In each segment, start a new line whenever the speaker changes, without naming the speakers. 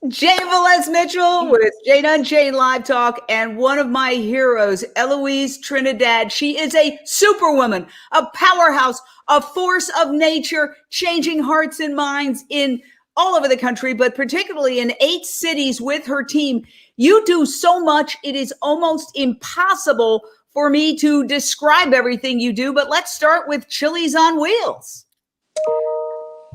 Jane Velez Mitchell with Jane Unchained Live Talk, and one of my heroes, Eloisa Trinidad. She is a superwoman, a powerhouse, a force of nature, changing hearts and minds in all over the country, but particularly in 8 cities with her team. You do so much, it is almost impossible for me to describe everything you do, but let's start with Chili's on Wheels.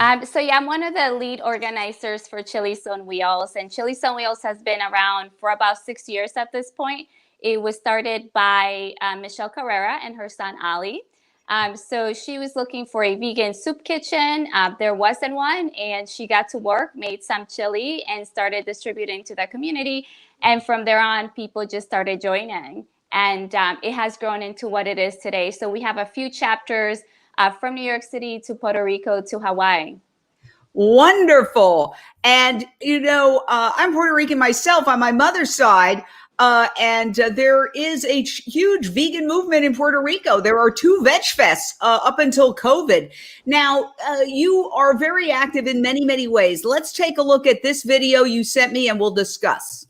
I'm one of the lead organizers for Chili's on Wheels, and Chili's on Wheels has been around for about 6 years at this point. It was started by Michelle Carrera and her son Ali. So she was looking for a vegan soup kitchen. There wasn't one, and she got to work, made some chili, and started distributing to the community. And from there on, people just started joining, and it has grown into what it is today. So we have a few chapters from New York City to Puerto Rico to Hawaii.
Wonderful. And, I'm Puerto Rican myself on my mother's side. And there is a huge vegan movement in Puerto Rico. There are 2 veg fests up until COVID. Now, you are very active in many, many ways. Let's take a look at this video you sent me and we'll discuss.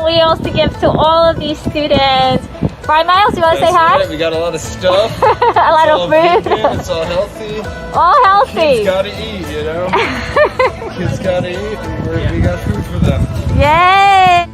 Wheels to give to all of these students. Right, Miles, you want to say hi?
Right. We got a lot of stuff.
A lot of food.
Vegan. It's all healthy.
All healthy.
Kids gotta eat, Kids gotta eat, and we got food for them.
Yay!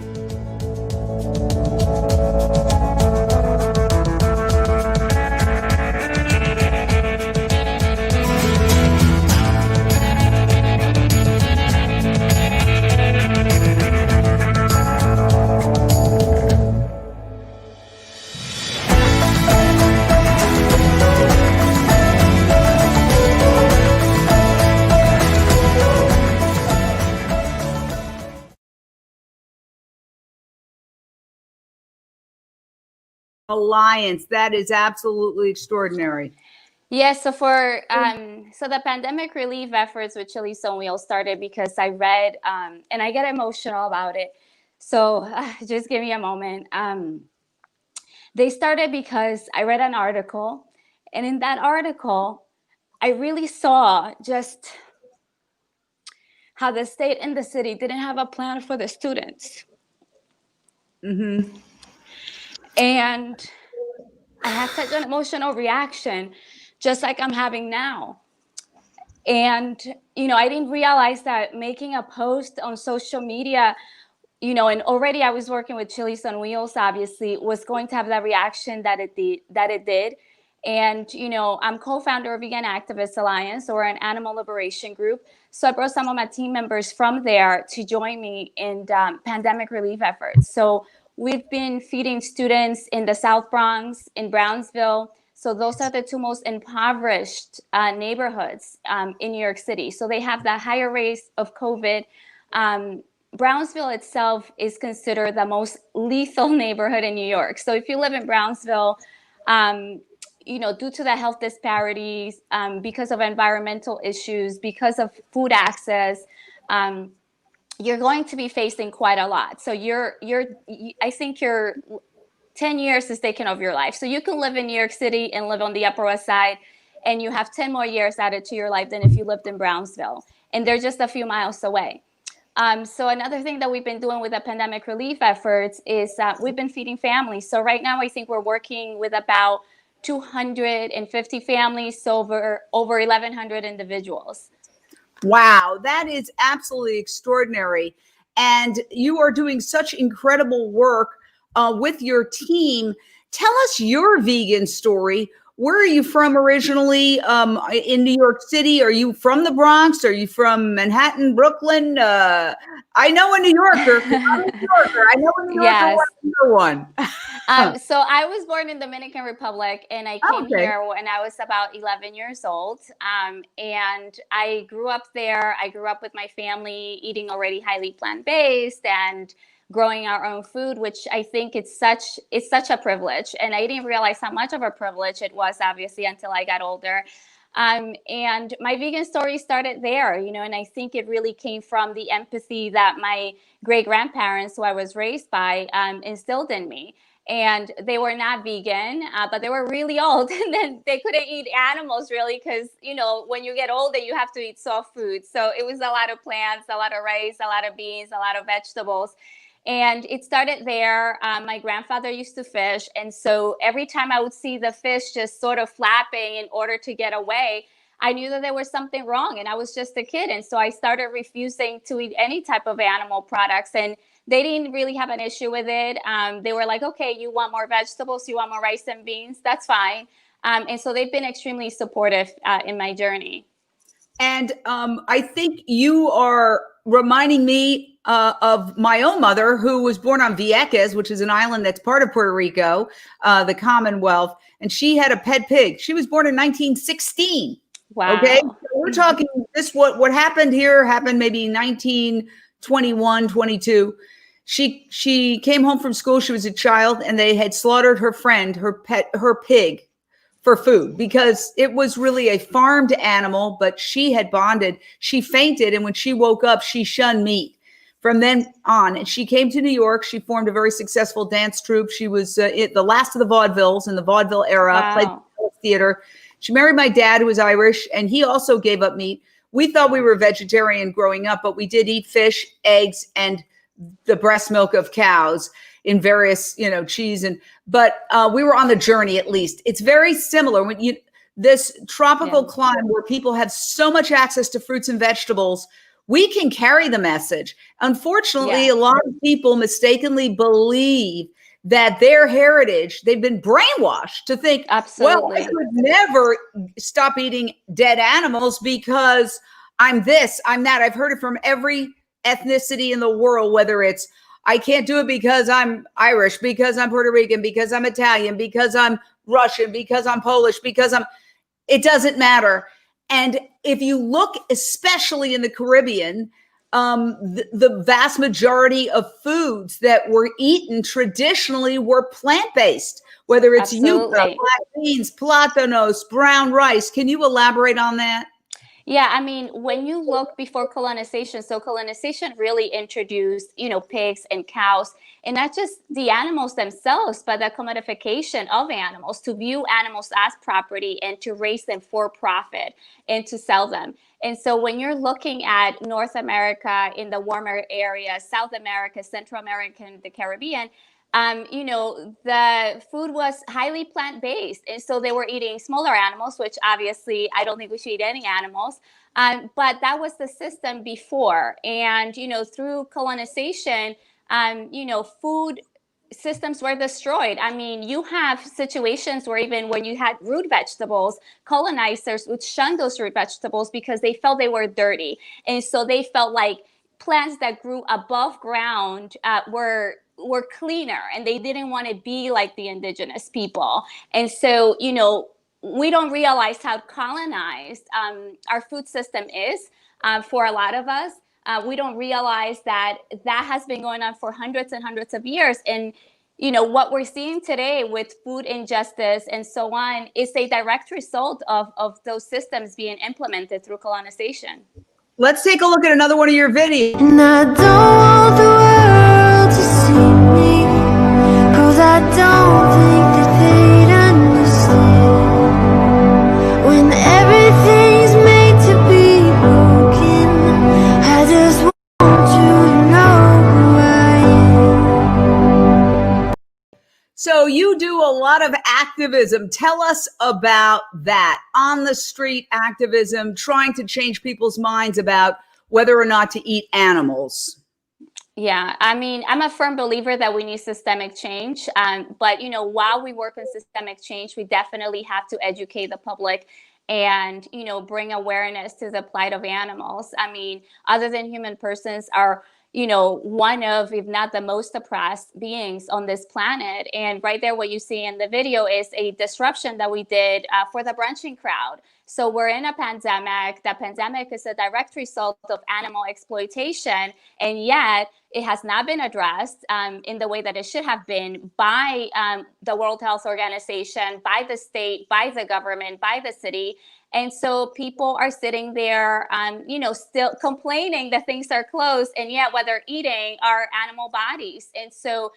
Alliance. That is absolutely extraordinary.
Yes, so so the pandemic relief efforts with Chili's on Wheels started because I read, and I get emotional about it. So just give me a moment. They started because I read an article, and in that article, I really saw just how the state and the city didn't have a plan for the students.
Mm-hmm.
And I had such an emotional reaction, just like I'm having now. And, I didn't realize that making a post on social media, and already I was working with Chili's on Wheels, obviously, was going to have that reaction that it did. And, I'm co-founder of Vegan Activist Alliance, or an animal liberation group. So I brought some of my team members from there to join me in pandemic relief efforts. So we've been feeding students in the South Bronx, in Brownsville. So those are the 2 most impoverished neighborhoods in New York City. So they have the higher rates of COVID. Brownsville itself is considered the most lethal neighborhood in New York. So if you live in Brownsville, due to the health disparities, because of environmental issues, because of food access, you're going to be facing quite a lot. So I think your 10 years is taken of your life. So you can live in New York City and live on the Upper West Side, and you have 10 more years added to your life than if you lived in Brownsville. And they're just a few miles away. So another thing that we've been doing with the pandemic relief efforts is we've been feeding families. So right now, I think we're working with about 250 families, so over 1,100 individuals.
Wow, that is absolutely extraordinary. And you are doing such incredible work with your team. Tell us your vegan story. Where are you from originally in New York City? Are you from the Bronx? Are you from Manhattan, Brooklyn? I know a New Yorker. I'm a New Yorker. I know a New Yorker.
Yes.
One.
So I was born in Dominican Republic, and I came here when I was about 11 years old. And I grew up there. I grew up with my family eating already highly plant-based and growing our own food, which I think it's such a privilege. And I didn't realize how much of a privilege it was, obviously, until I got older. And my vegan story started there, and I think it really came from the empathy that my great grandparents, who I was raised by, instilled in me. and they were not vegan, but they were really old, and then they couldn't eat animals really because, you know, when you get older, you have to eat soft food. So it was a lot of plants, a lot of rice, a lot of beans, a lot of vegetables. And it started there. My grandfather used to fish. And so every time I would see the fish just sort of flapping in order to get away, I knew that there was something wrong, and I was just a kid. And so I started refusing to eat any type of animal products. And they didn't really have an issue with it. They were like, okay, you want more vegetables, you want more rice and beans, that's fine. And so they've been extremely supportive in my journey.
And I think you are reminding me of my own mother, who was born on Vieques, which is an island that's part of Puerto Rico, the Commonwealth. And she had a pet pig. She was born in 1916.
Wow.
Okay. So we're talking this, what happened here happened maybe 1921, 22. She came home from school. She was a child, and they had slaughtered her friend, her pig, for food, because it was really a farmed animal, but she had bonded. She fainted, and when she woke up, she shunned meat. From then on, and she came to New York. She formed a very successful dance troupe. She was the last of the vaudevilles in the vaudeville era.
Wow.
Played theater. She married my dad, who was Irish, and he also gave up meat. We thought we were vegetarian growing up, but we did eat fish, eggs, and the breast milk of cows in various, cheese. But we were on the journey. At least it's very similar when this tropical climate where people have so much access to fruits and vegetables. We can carry the message. Unfortunately, a lot of people mistakenly believe that their heritage, they've been brainwashed to think, well, I could never stop eating dead animals because I'm this, I'm that. I've heard it from every ethnicity in the world, whether it's, I can't do it because I'm Irish, because I'm Puerto Rican, because I'm Italian, because I'm Russian, because I'm Polish, it doesn't matter. And if you look, especially in the Caribbean, the vast majority of foods that were eaten traditionally were plant-based, whether it's yuca, black beans, plátanos, brown rice. Can you elaborate on that?
Yeah, I mean, when you look before colonization, so colonization really introduced, pigs and cows, and not just the animals themselves, but the commodification of animals, to view animals as property and to raise them for profit and to sell them. And so when you're looking at North America in the warmer areas, South America, Central America, and the Caribbean, the food was highly plant-based. And so they were eating smaller animals, which obviously I don't think we should eat any animals. But that was the system before. And, through colonization, food systems were destroyed. I mean, you have situations where even when you had root vegetables, colonizers would shun those root vegetables because they felt they were dirty. And so they felt like plants that grew above ground were cleaner, and they didn't want to be like the indigenous people. And so, we don't realize how colonized our food system is for a lot of us. We don't realize that has been going on for hundreds and hundreds of years. And, what we're seeing today with food injustice and so on is a direct result of those systems being implemented through colonization.
Let's take a look at another one of your videos.
And I don't want the world to see me, 'cause I don't think that they'd understand. When everything's made to be broken, I just want you to know who I am.
So you do a lot of activism. Tell us about that. On the street activism, trying to change people's minds about whether or not to eat animals.
Yeah, I mean, I'm a firm believer that we need systemic change. But, while we work on systemic change, we definitely have to educate the public and, bring awareness to the plight of animals. I mean, other than human persons are, one of, if not the most oppressed beings on this planet. And right there, what you see in the video is a disruption that we did for the brunching crowd. So we're in a pandemic. The pandemic is a direct result of animal exploitation, and yet it has not been addressed in the way that it should have been by the World Health Organization, by the state, by the government, by the city. And so people are sitting there, still complaining that things are closed, and yet what they're eating are animal bodies. And so,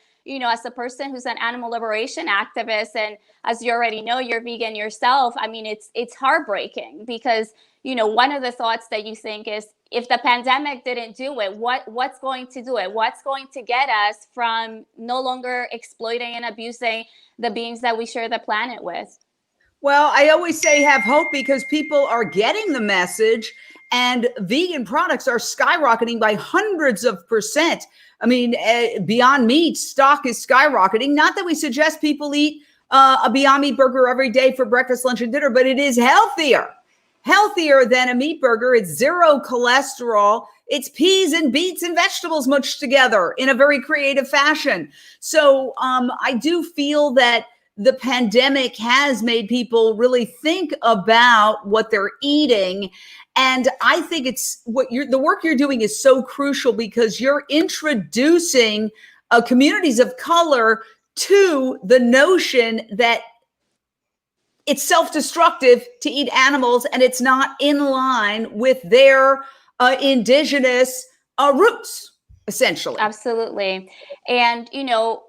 as a person who's an animal liberation activist, and as you already know, you're vegan yourself. I mean, it's heartbreaking because, one of the thoughts that you think is, if the pandemic didn't do it, what's going to do it? What's going to get us from no longer exploiting and abusing the beings that we share the planet with?
Well, I always say have hope, because people are getting the message, and vegan products are skyrocketing by hundreds of %. I mean, Beyond Meat stock is skyrocketing. Not that we suggest people eat a Beyond Meat burger every day for breakfast, lunch, and dinner, but it is healthier than a meat burger. It's zero cholesterol. It's peas and beets and vegetables mushed together in a very creative fashion. So I do feel that the pandemic has made people really think about what they're eating. And I think it's the work you're doing is so crucial, because you're introducing communities of color to the notion that it's self-destructive to eat animals, and it's not in line with their indigenous roots, essentially.
Absolutely. And,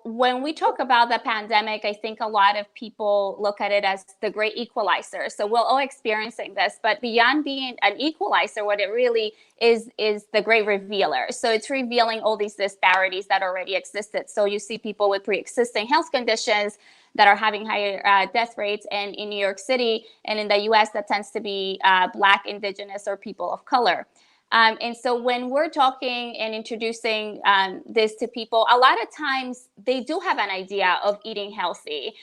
when we talk about the pandemic, I think a lot of people look at it as the great equalizer. So we're all experiencing this, but beyond being an equalizer, what it really is the great revealer. So it's revealing all these disparities that already existed. So you see people with pre-existing health conditions that are having higher death rates. And in New York City and in the US, that tends to be Black, Indigenous, or people of color. And so when we're talking and introducing this to people, a lot of times they do have an idea of eating healthy.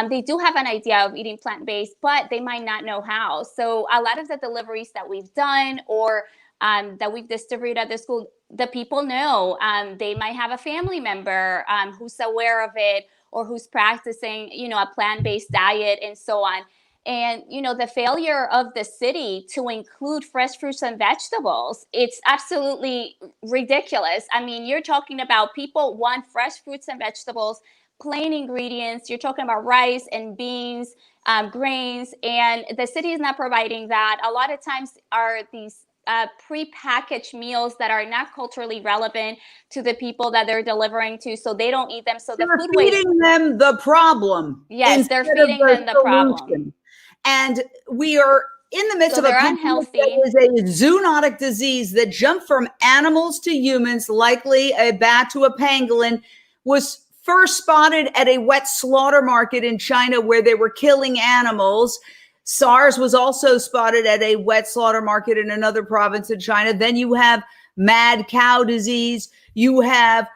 They do have an idea of eating plant-based, but they might not know how. So a lot of the deliveries that we've done or that we've distributed at the school, the people know. They might have a family member who's aware of it, or who's practicing, a plant-based diet and so on. And, the failure of the city to include fresh fruits and vegetables, it's absolutely ridiculous. I mean, you're talking about people want fresh fruits and vegetables, plain ingredients. You're talking about rice and beans, grains, and the city is not providing that. A lot of times are these pre-packaged meals that are not culturally relevant to the people that they're delivering to, so they don't eat them. So
They're
the food waste.
feeding them the problem.
Yes, they're feeding them the problem.
And we are in the midst of a
unhealthy.
That is a zoonotic disease that jumped from animals to humans, likely a bat to a pangolin, was first spotted at a wet slaughter market in China where they were killing animals. SARS was also spotted at a wet slaughter market in another province in China. Then you have mad cow disease. You have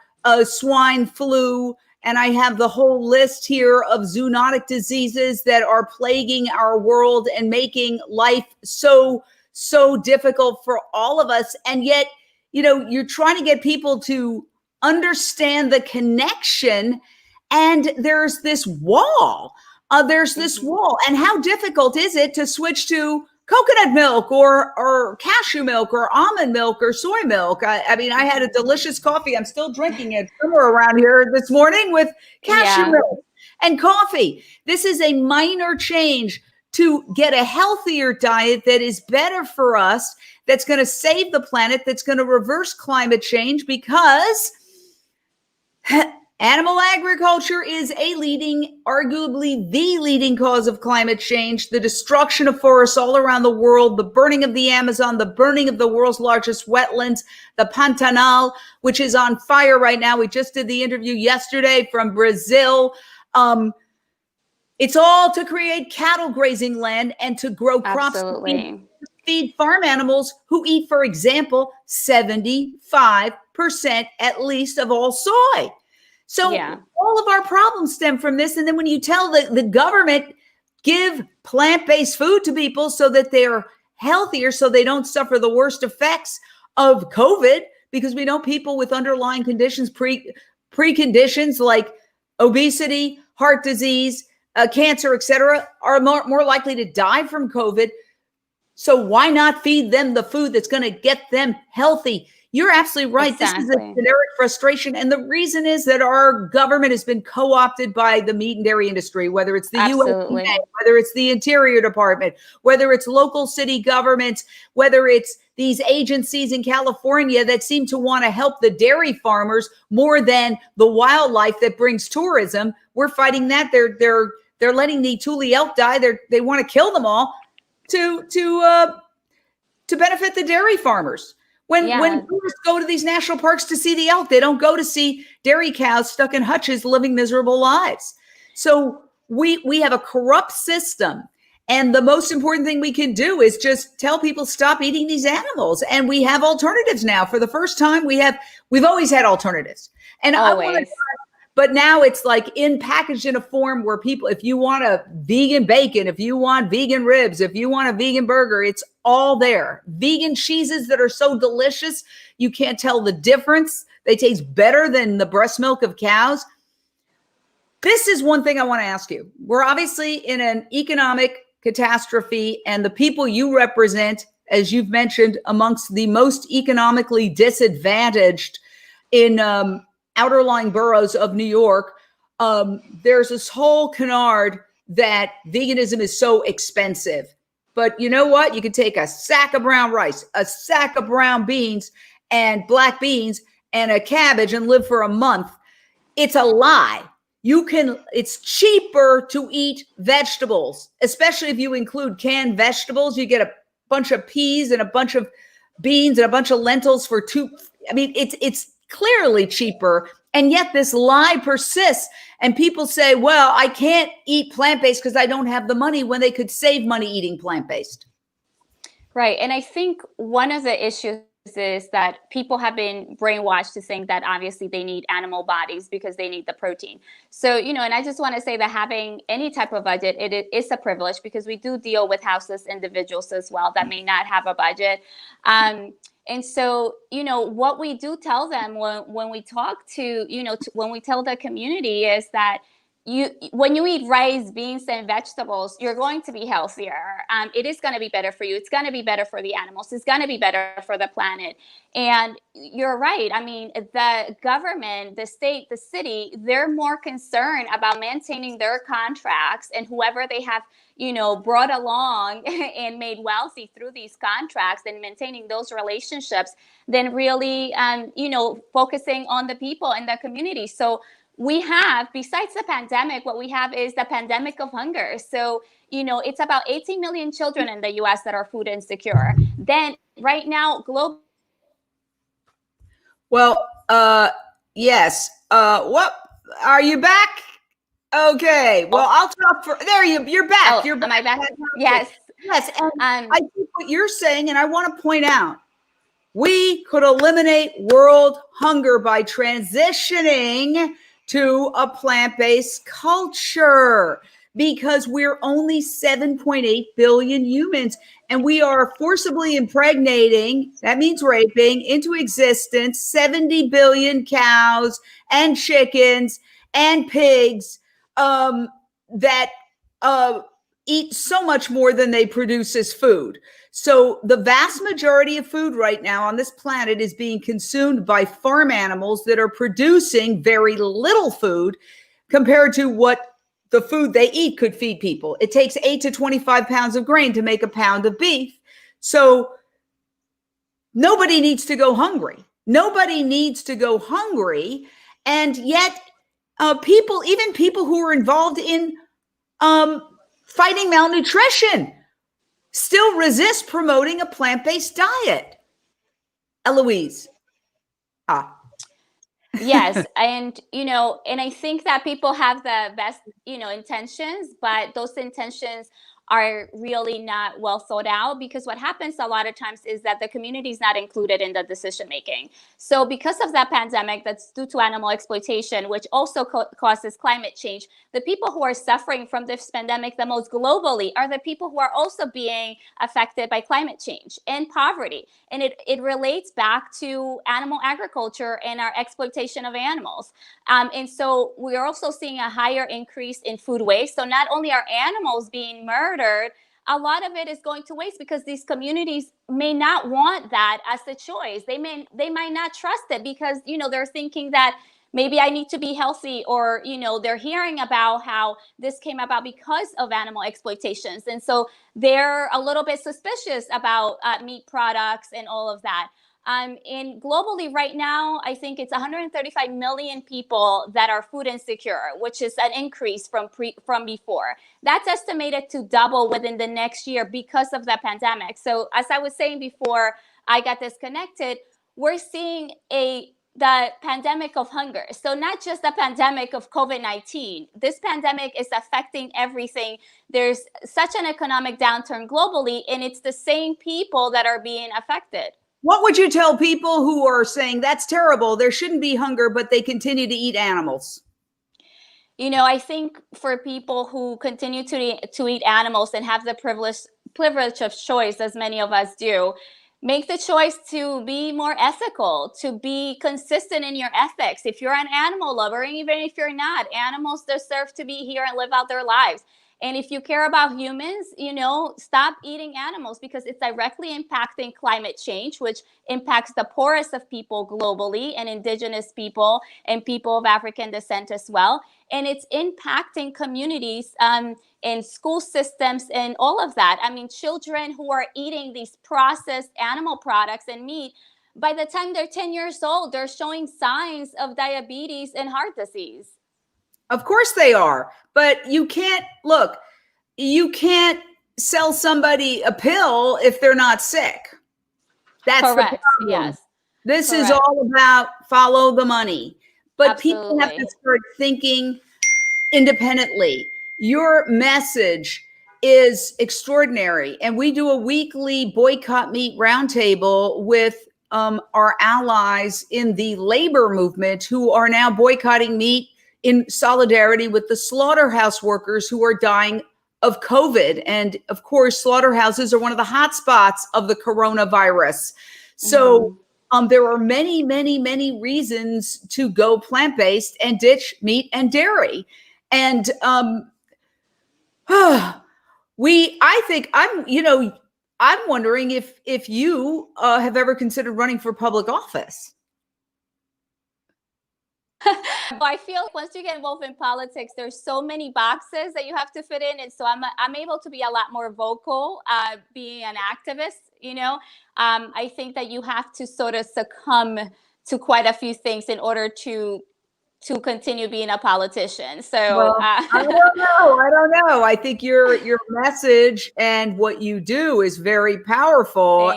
swine flu. And I have the whole list here of zoonotic diseases that are plaguing our world and making life so difficult for all of us. And yet, you're trying to get people to understand the connection, and there's this wall. And how difficult is it to switch to coconut milk or cashew milk or almond milk or soy milk? I mean, I had a delicious coffee. I'm still drinking it somewhere around here this morning with cashew milk and coffee. This is a minor change to get a healthier diet that is better for us, that's going to save the planet, that's going to reverse climate change, because animal agriculture is arguably the leading cause of climate change, the destruction of forests all around the world, the burning of the Amazon, the burning of the world's largest wetlands, the Pantanal, which is on fire right now. We just did the interview yesterday from Brazil. It's all to create cattle grazing land and to grow crops.
Absolutely.
To feed farm animals who eat, for example, 75% at least of all soy. So all of our problems stem from this. And then when you tell the government, give plant-based food to people so that they're healthier, so they don't suffer the worst effects of COVID, because we know people with underlying conditions, preconditions like obesity, heart disease, cancer, etc., are more likely to die from COVID. So why not feed them the food that's going to get them healthy? You're absolutely right.
Exactly.
This is a generic frustration. And the reason is that our government has been co-opted by the meat and dairy industry, whether it's the
Absolutely.
USDA, whether it's the Interior Department, whether it's local city governments, whether it's these agencies in California that seem to want to help the dairy farmers more than the wildlife that brings tourism. We're fighting that. They're letting the Thule elk die. They want to kill them all to benefit the dairy farmers. When tourists go to these national parks to see the elk, they don't go to see dairy cows stuck in hutches living miserable lives. So we have a corrupt system. And the most important thing we can do is just tell people stop eating these animals. And we have alternatives now. For the first time, we've always had alternatives. And
Always.
but now it's like packaged in a form where people, if you want a vegan bacon, if you want vegan ribs, if you want a vegan burger, it's all there. Vegan cheeses that are so delicious, you can't tell the difference. They taste better than the breast milk of cows. This is one thing I want to ask you. We're obviously in an economic catastrophe, and the people you represent, as you've mentioned, amongst the most economically disadvantaged in outerlying boroughs of New York, there's this whole canard that veganism is so expensive. But you know what? You can take a sack of brown rice, a sack of brown beans and black beans and a cabbage and live for a month. It's a lie. It's cheaper to eat vegetables, especially if you include canned vegetables. You get a bunch of peas and a bunch of beans and a bunch of lentils for it's clearly cheaper. And yet this lie persists. And people say, well, I can't eat plant-based because I don't have the money, when they could save money eating plant-based.
Right. And I think one of the issues is that people have been brainwashed to think that obviously they need animal bodies because they need the protein. So, and I just want to say that having any type of budget, it is a privilege, because we do deal with houseless individuals as well that may not have a budget. And so, what we do tell them when we talk to, when we tell the community is that when you eat rice, beans, and vegetables, you're going to be healthier. It is going to be better for you. It's going to be better for the animals. It's going to be better for the planet. And you're right. I mean, the government, the state, the city, they're more concerned about maintaining their contracts and whoever they have, brought along and made wealthy through these contracts and maintaining those relationships than really, focusing on the people in the community. So we have, besides the pandemic, what we have is the pandemic of hunger. So, it's about 18 million children in the US that are food insecure. Then right now, global.
Well, yes. What, are you back? Okay. Well, I'll talk you're back.
Oh,
you're back.
Am I back? Yes.
Yes. And I think what you're saying, and I want to point out, we could eliminate world hunger by transitioning to a plant-based culture, because we're only 7.8 billion humans, and we are forcibly impregnating, that means raping, into existence 70 billion cows and chickens and pigs that eat so much more than they produce as food. So the vast majority of food right now on this planet is being consumed by farm animals that are producing very little food compared to what the food they eat could feed people. It takes 8 to 25 pounds of grain to make a pound of beef. So nobody needs to go hungry. Nobody needs to go hungry. And yet people who are involved in fighting malnutrition still resist promoting a plant-based diet. Eloise.
Yes. And, and I think that people have the best, intentions, but those intentions are really not well thought out, because what happens a lot of times is that the community is not included in the decision making. So because of that pandemic that's due to animal exploitation, which also causes climate change, the people who are suffering from this pandemic the most globally are the people who are also being affected by climate change and poverty. And it relates back to animal agriculture and our exploitation of animals. And so we're also seeing a higher increase in food waste. So not only are animals being murdered a lot of it is going to waste because these communities may not want that as a choice. They might not trust it because, they're thinking that maybe I need to be healthy, or, they're hearing about how this came about because of animal exploitations. And so they're a little bit suspicious about meat products and all of that. And globally right now, I think it's 135 million people that are food insecure, which is an increase from before. That's estimated to double within the next year because of the pandemic. So as I was saying before I got disconnected, we're seeing the pandemic of hunger. So not just the pandemic of COVID-19. This pandemic is affecting everything. There's such an economic downturn globally, and it's the same people that are being affected.
What would you tell people who are saying that's terrible, there shouldn't be hunger, but they continue to eat animals?
I think for people who continue to eat animals and have the privilege of choice, as many of us do, make the choice to be more ethical, to be consistent in your ethics. If you're an animal lover, and even if you're not, animals deserve to be here and live out their lives. And if you care about humans, stop eating animals, because it's directly impacting climate change, which impacts the poorest of people globally, and indigenous people and people of African descent as well. And it's impacting communities and school systems and all of that. I mean, children who are eating these processed animal products and meat, by the time they're 10 years old, they're showing signs of diabetes and heart disease.
Of course they are, but you can't sell somebody a pill if they're not sick. That's
correct.
The problem.
Yes.
This
correct.
is all about follow the money. But
Absolutely.
People have to start thinking independently. Your message is extraordinary. And we do a weekly boycott meat roundtable with our allies in the labor movement who are now boycotting meat in solidarity with the slaughterhouse workers who are dying of COVID. And of course, slaughterhouses are one of the hot spots of the coronavirus. So there are many, many, many reasons to go plant-based and ditch meat and dairy. And I'm wondering if you have ever considered running for public office.
I feel like once you get involved in politics, there's so many boxes that you have to fit in. And so I'm able to be a lot more vocal, being an activist, I think that you have to sort of succumb to quite a few things in order to continue being a politician. So
I don't know. I think your message and what you do is very powerful.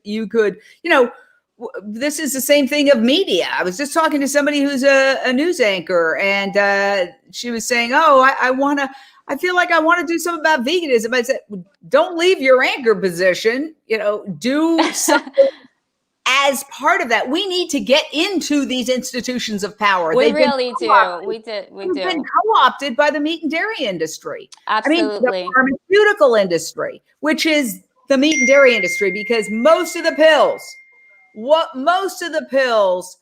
You could, this is the same thing of media. I was just talking to somebody who's a news anchor, and she was saying, I feel like I want to do something about veganism. I said, don't leave your anchor position, do something as part of that. We need to get into these institutions of power.
We really do. We've
been co-opted by the meat and dairy industry.
Absolutely.
The pharmaceutical industry, which is the meat and dairy industry, because most of the pills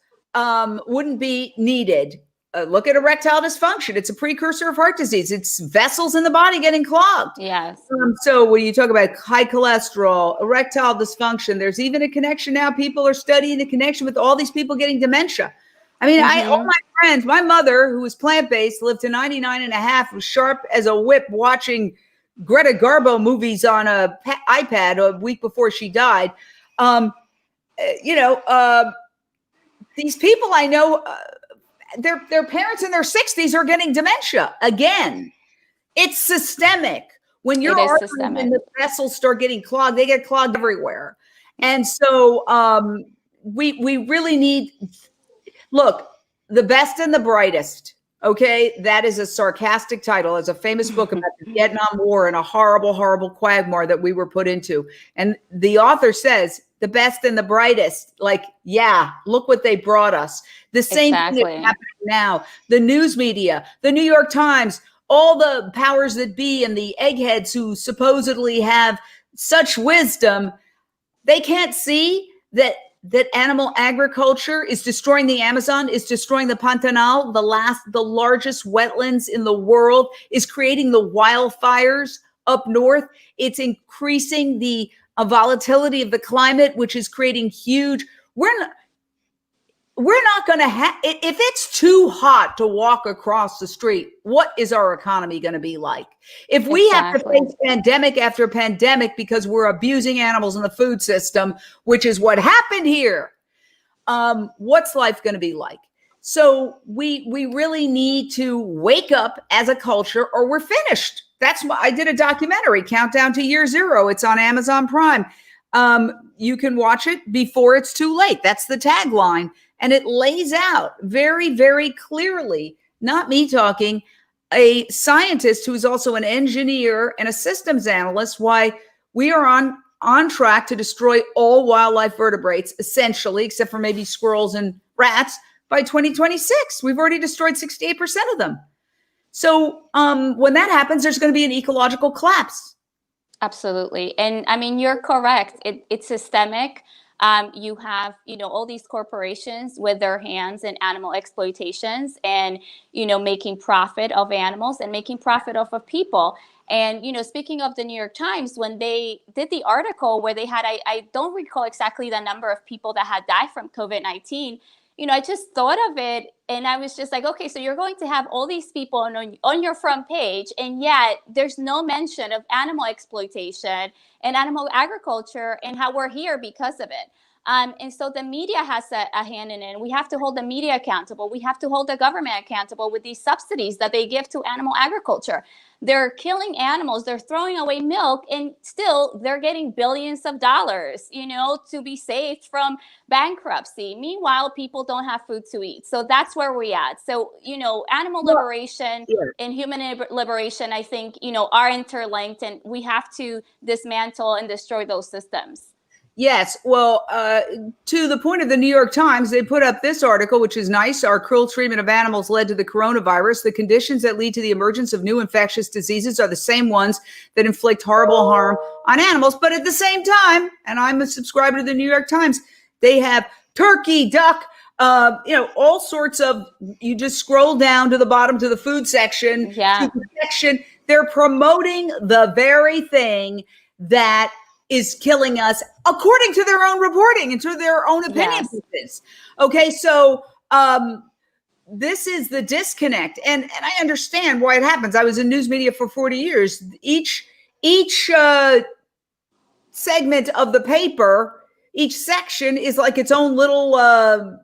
wouldn't be needed. Look at erectile dysfunction. It's a precursor of heart disease. It's vessels in the body getting clogged.
Yes.
So when you talk about high cholesterol, erectile dysfunction, there's even a connection now. People are studying the connection with all these people getting dementia. I mean, all my friends, my mother, who was plant-based, lived to 99 and a half, was sharp as a whip watching Greta Garbo movies on a iPad a week before she died. These people I know, their parents in their 60s are getting dementia again. It's systemic. When your arteries and the vessels start getting clogged, they get clogged everywhere. And so we really need, look, the best and the brightest. Okay, that is a sarcastic title. It's a famous book about the Vietnam War and a horrible, horrible quagmire that we were put into. And the author says, the best and the brightest, like, yeah, look what they brought us. The same thing is happening now. The news media, the New York Times, all the powers that be and the eggheads who supposedly have such wisdom, they can't see that animal agriculture is destroying the Amazon, is destroying the Pantanal, the largest wetlands in the world, is creating the wildfires up north. It's increasing the volatility of the climate, which is creating huge. We're not going to have, if it's too hot to walk across the street, what is our economy going to be like? If we have to face pandemic after pandemic because we're abusing animals in the food system, which is what happened here, what's life going to be like? So we really need to wake up as a culture or we're finished. That's why I did a documentary, Countdown to Year Zero. It's on Amazon Prime. You can watch it before it's too late. That's the tagline. And it lays out very, very clearly, not me talking, a scientist who is also an engineer and a systems analyst, why we are on track to destroy all wildlife vertebrates, essentially, except for maybe squirrels and rats, by 2026. We've already destroyed 68% of them. So when that happens, there's going to be an ecological collapse.
Absolutely. And I mean, you're correct. It's systemic. You have, all these corporations with their hands in animal exploitations and, making profit of animals and making profit off of people. And, speaking of the New York Times, when they did the article where they had, I don't recall exactly the number of people that had died from COVID-19, I just thought of it and I was just like, okay, so you're going to have all these people on your front page, and yet there's no mention of animal exploitation and animal agriculture and how we're here because of it. And so the media has a hand in it. We have to hold the media accountable. We have to hold the government accountable with these subsidies that they give to animal agriculture. They're killing animals. They're throwing away milk, and still they're getting billions of dollars, to be saved from bankruptcy. Meanwhile, people don't have food to eat. So that's where we're at. So, animal liberation and human liberation, I think, are interlinked, and we have to dismantle and destroy those systems.
Yes. Well, to the point of the New York Times, they put up this article, which is nice. Our cruel treatment of animals led to the coronavirus. The conditions that lead to the emergence of new infectious diseases are the same ones that inflict horrible harm on animals. But at the same time, and I'm a subscriber to the New York Times, they have turkey, duck, all sorts of, you just scroll down to the bottom to the food section.
Yeah.
They're promoting the very thing that is killing us, according to their own reporting and to their own opinion pieces. Okay, so this is the disconnect, and I understand why it happens. I was in news media for 40 years. Each segment of the paper, each section is like its own little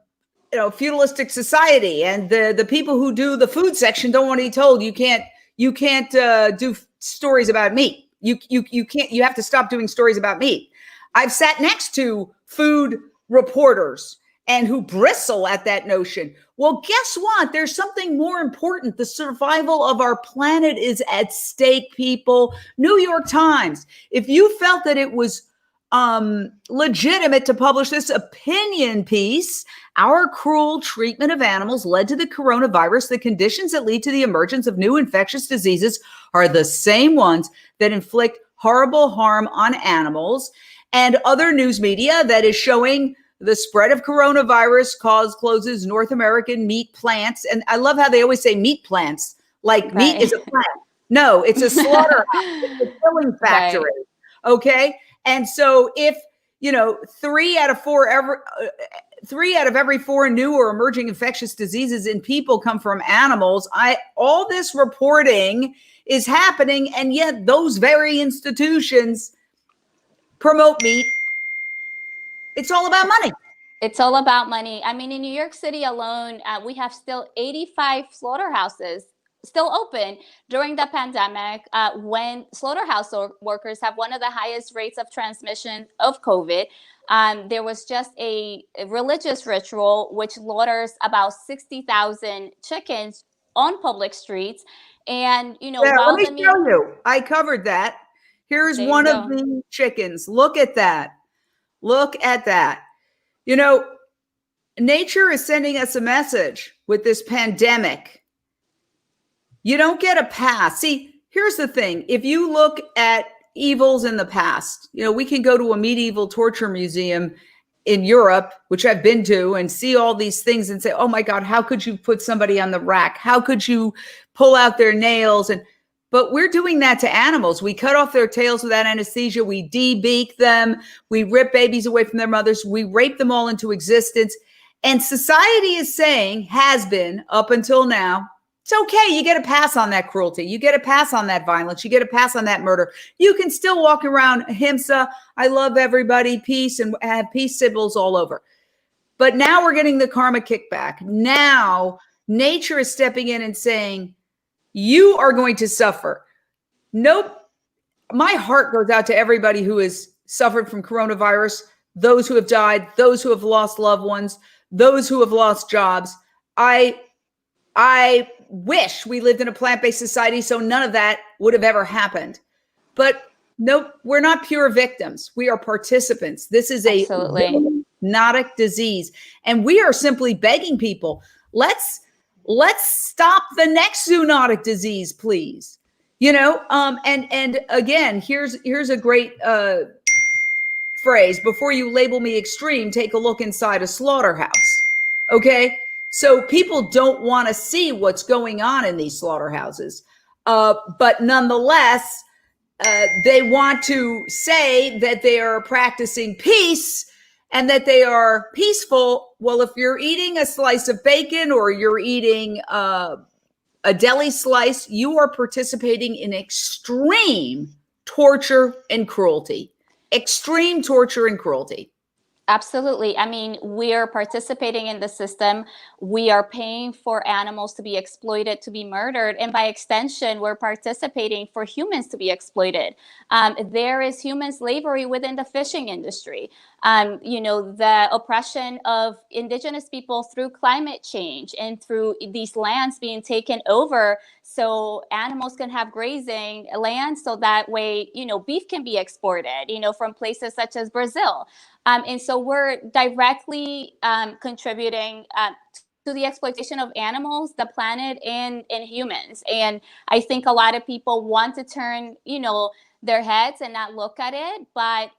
feudalistic society, and the people who do the food section don't want to be told you can't do stories about meat. You can't, you have to stop doing stories about meat. I've sat next to food reporters and who bristle at that notion. Well, guess what? There's something more important. The survival of our planet is at stake, people. New York Times, if you felt that it was legitimate to publish this opinion piece, our cruel treatment of animals led to the coronavirus. The conditions that lead to the emergence of new infectious diseases are the same ones that inflict horrible harm on animals. And other news media that is showing the spread of coronavirus closes North American meat plants. And I love how they always say meat plants, like meat is a plant. No, it's a slaughterhouse. It's a killing factory. Right. Okay. And so if, 3 out of every 4 new or emerging infectious diseases in people come from animals, all this reporting is happening. And yet those very institutions promote meat. It's all about money.
It's all about money. I mean, in New York City alone, we have still 85 slaughterhouses still open during the pandemic, when slaughterhouse workers have one of the highest rates of transmission of COVID. There was just a religious ritual which slaughters about 60,000 chickens on public streets. And,
let me show you. I covered that. Here's one of the chickens. Look at that. Look at that. Nature is sending us a message with this pandemic. You don't get a pass. See, here's the thing. If you look at evils in the past, we can go to a medieval torture museum in Europe, which I've been to, and see all these things and say, oh my God, how could you put somebody on the rack? How could you pull out their nails? And But we're doing that to animals. We cut off their tails without anesthesia. We de-beak them. We rip babies away from their mothers. We rape them all into existence. And society is saying, has been up until now, it's okay. You get a pass on that cruelty. You get a pass on that violence. You get a pass on that murder. You can still walk around Ahimsa, I love everybody, peace, and have peace symbols all over. But now we're getting the karma kickback. Now nature is stepping in and saying, you are going to suffer. Nope. My heart goes out to everybody who has suffered from coronavirus, those who have died, those who have lost loved ones, those who have lost jobs. I wish we lived in a plant-based society so none of that would have ever happened. But nope, we're not pure victims. We are participants. This is a zoonotic disease. And we are simply begging people, let's stop the next zoonotic disease, please. And again, here's a great phrase. Before you label me extreme, take a look inside a slaughterhouse. Okay? So people don't want to see what's going on in these slaughterhouses. But nonetheless, they want to say that they are practicing peace and that they are peaceful. Well, if you're eating a slice of bacon or you're eating a deli slice, you are participating in extreme torture and cruelty. Extreme torture and cruelty.
Absolutely. I mean, we're participating in the system. We are paying for animals to be exploited, to be murdered. And by extension, we're participating for humans to be exploited. There is human slavery within the fishing industry. The oppression of indigenous people through climate change and through these lands being taken over so animals can have grazing land so that way, beef can be exported, from places such as Brazil. And so we're directly contributing to the exploitation of animals, the planet, and humans. And I think a lot of people want to turn, their heads and not look at it. But,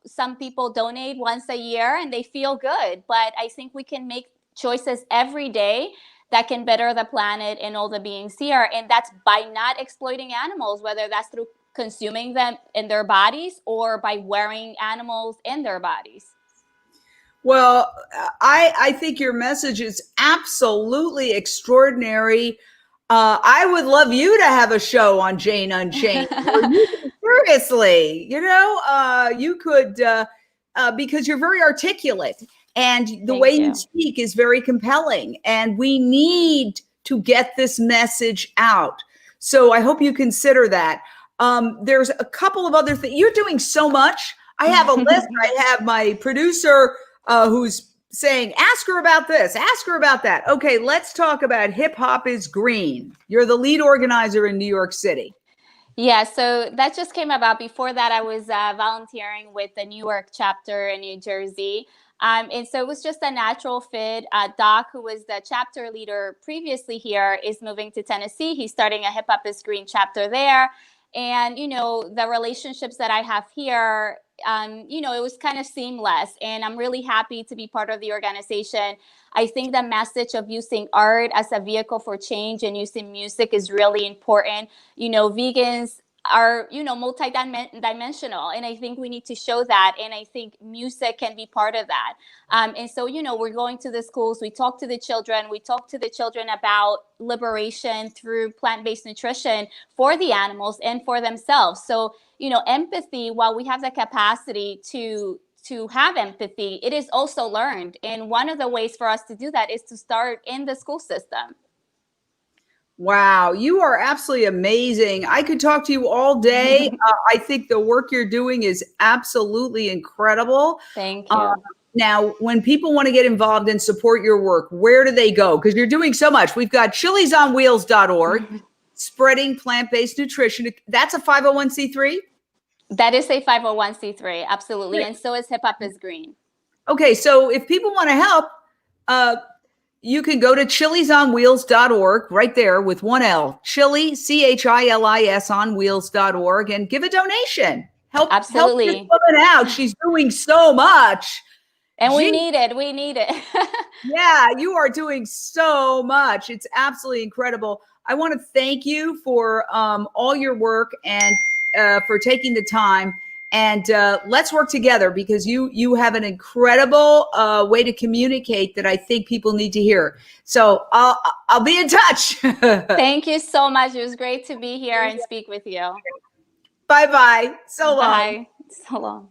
some people donate once a year and they feel good. But I think we can make choices every day that can better the planet and all the beings here. And that's by not exploiting animals, whether that's through consuming them in their bodies or by wearing animals in their bodies.
Well, I think your message is absolutely extraordinary. I would love you to have a show on Jane Unchained. Seriously, you could, because you're very articulate and the way you speak is very compelling, and we need to get this message out. So I hope you consider that. There's a couple of other things. You're doing so much. I have a list. I have my producer who's saying, ask her about this, ask her about that. Okay, let's talk about Hip Hop is Green. You're the lead organizer in New York City.
Yeah, so that just came about. Before that, I was volunteering with the New York chapter in New Jersey. And so it was just a natural fit. Doc, who was the chapter leader previously here, is moving to Tennessee. He's starting a Hip Hop is Green chapter there. And, the relationships that I have here, it was kind of seamless. And I'm really happy to be part of the organization. I think the message of using art as a vehicle for change and using music is really important. Vegans are, multi-dimensional. And I think we need to show that. And I think music can be part of that. And so, we're going to the schools. We talk to the children. We talk to the children about liberation through plant-based nutrition for the animals and for themselves. So, empathy, while we have the capacity to have empathy, it is also learned. And one of the ways for us to do that is to start in the school system.
Wow, you are absolutely amazing. I could talk to you all day. I think the work you're doing is absolutely incredible.
Thank you.
Now, when people want to get involved and support your work, where do they go? Because you're doing so much. We've got chilisonwheels.org, spreading plant-based nutrition. That's a 501c3?
That is a 501c3, absolutely. And so is Hip Hop is Green.
Okay, so if people want to help, you can go to chilisonwheels.org right there with one L, chili, CHILIS on wheels.org, and give a donation. Help this woman out. She's doing so much.
And we
Gee.
need it.
Yeah, you are doing so much. It's absolutely incredible. I want to thank you for all your work and for taking the time. And let's work together because you have an incredible way to communicate that I think people need to hear. So I'll be in touch.
Thank you so much. It was great to be here and speak with you.
Bye bye. So long.
Bye. So long.